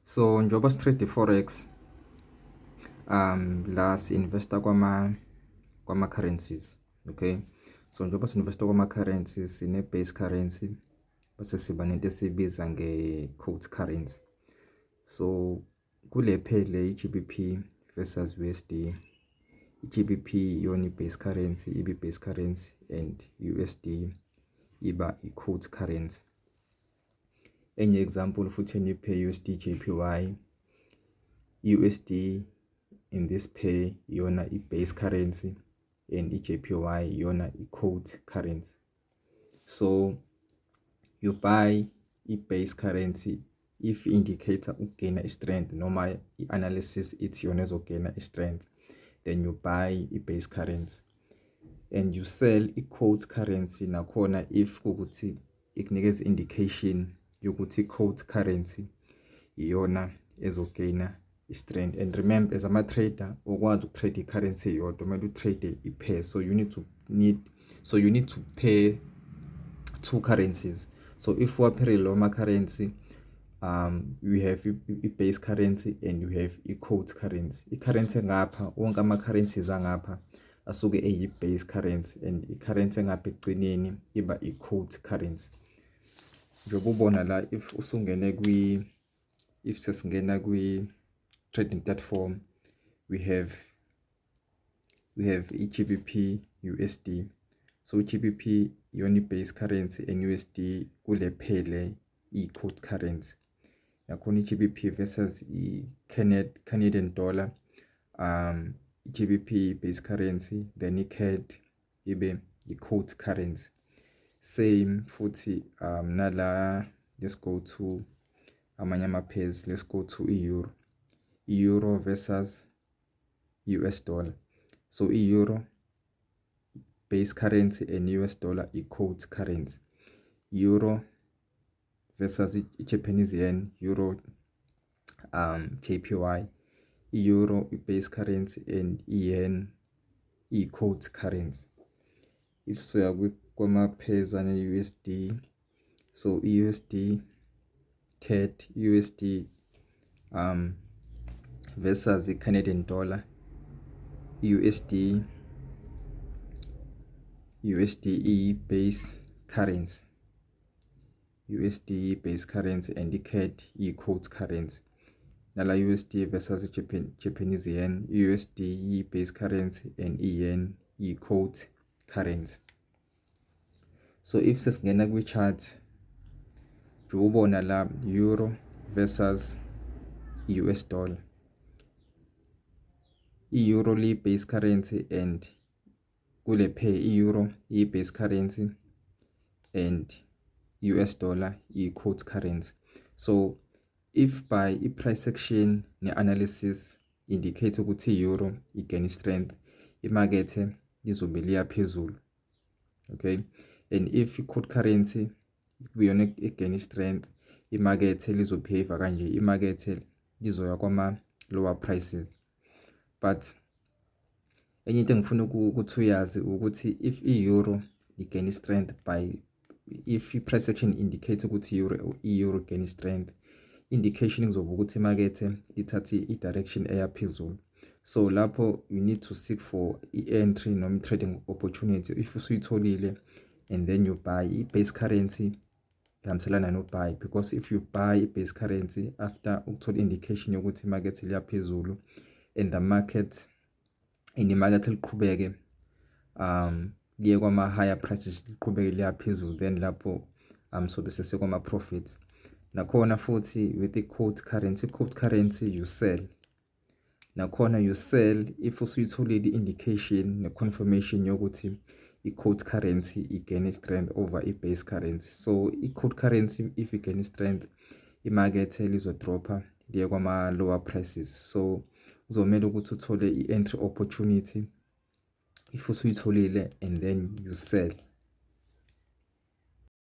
So njengoba sitrade i-forex la si-investa kwama-currencies, okay? So njengoba si-investa kwama-currencies sine-base currency bese siba nento esiyibiza nge-quote currency. So kule phele i-GBP versus USD, i-GBP iyona i-base currency, iba i-base currency and USD iba i-quote currency. Enye example futhi eniphe USD JPY, USD in this pair iyona i-base currency and i-JPY iyona i-quote currency. So you buy i-base currency if indicator ukugaina i-strength noma i-analysis ithi yona ezogaina i-strength, then you buy i-base currency and you sell i-quote currency nakhona if ukuthi ikunikeza indication yokuthi i-quote currency iyona ezogaina i-strength. And remember, as ama-trader ukwazi ukutrade i-currency yodwa kumele utrade i-pair, so you need to pair two currencies. So if we pair lo currency, we have i-base currency and you have i-quote currency. I-currency ngapha wonke ama-currencies angapha asuke eyi-base currency and i-currency ngapha ekugcineni iba i-quote currency. Njengoba ubona la if sesingena kwi-trading platform, we have i-GBP USD. So i-GBP iyona i-base currency and USD kule phele i-quote currency. Nakhona i-GBP versus i-Canadian dollar, i-GBP base currency, then i-CAD ibe i-quote currency. Same futhi nala, let's go to amanye ama-pairs, let's go to i-euro. I-euro versus US dollar. So i-euro base currency and US dollar i-quote currency. Euro versus i-Japanese yen, euro JPY. I-euro i-base currency and i-yen i-quote currency. If soya kwama-pairs ane-USD, so i-USD CAD, USD versus i-Canadian dollar, USD i-base currency, USD base currency and i-CAD i-quote currency. Nala USD versus i-Japanese yen, USD i-base currency and i-yen i-quote currency. So if sesingena kwi-chart, ubona la euro versus US dollar. I-euro li base currency and kule pair i-euro i-base currency and US dollar i-quote currency. So if by i-price action ne-analysis indicate ukuthi i-euro igain strength, imakethe izobe liya phezulu, okay? And if i-quote currency kuyona igain strength, imakethe lizobehave kanje, imakethe lizoya kwama-lower prices. But enye into engifuna ukuthi uyazi ukuthi if i-euro igain strength if i-price action indicates ukuthi i-euro gain strength, indication kuzoba ukuthi imakethe lithathe i-direction eya phezulu. So lapho you need to seek for i-entry noma trading opportunity. If usuyitholile and then you buy i-base currency ihambiselana no buy, because if you buy i-base currency after ukuthola indication yokuthi imakethe liya phezulu and the market liqhubeke liye kwama-higher prices, liqhubeke liya phezulu, then lapho sobe sesekwama-profits. Nakhona futhi with i-quote currency you sell. Nakhona you sell if usuyitholile indication ne-confirmation yokuthi i-quote currency igain strength over i-base currency. So i-quote currency if igain strength, imakethe lizodropha liye kwama-lower prices. So uzomela ukuthi uthole i-entry opportunity if usuyitholile and then you sell.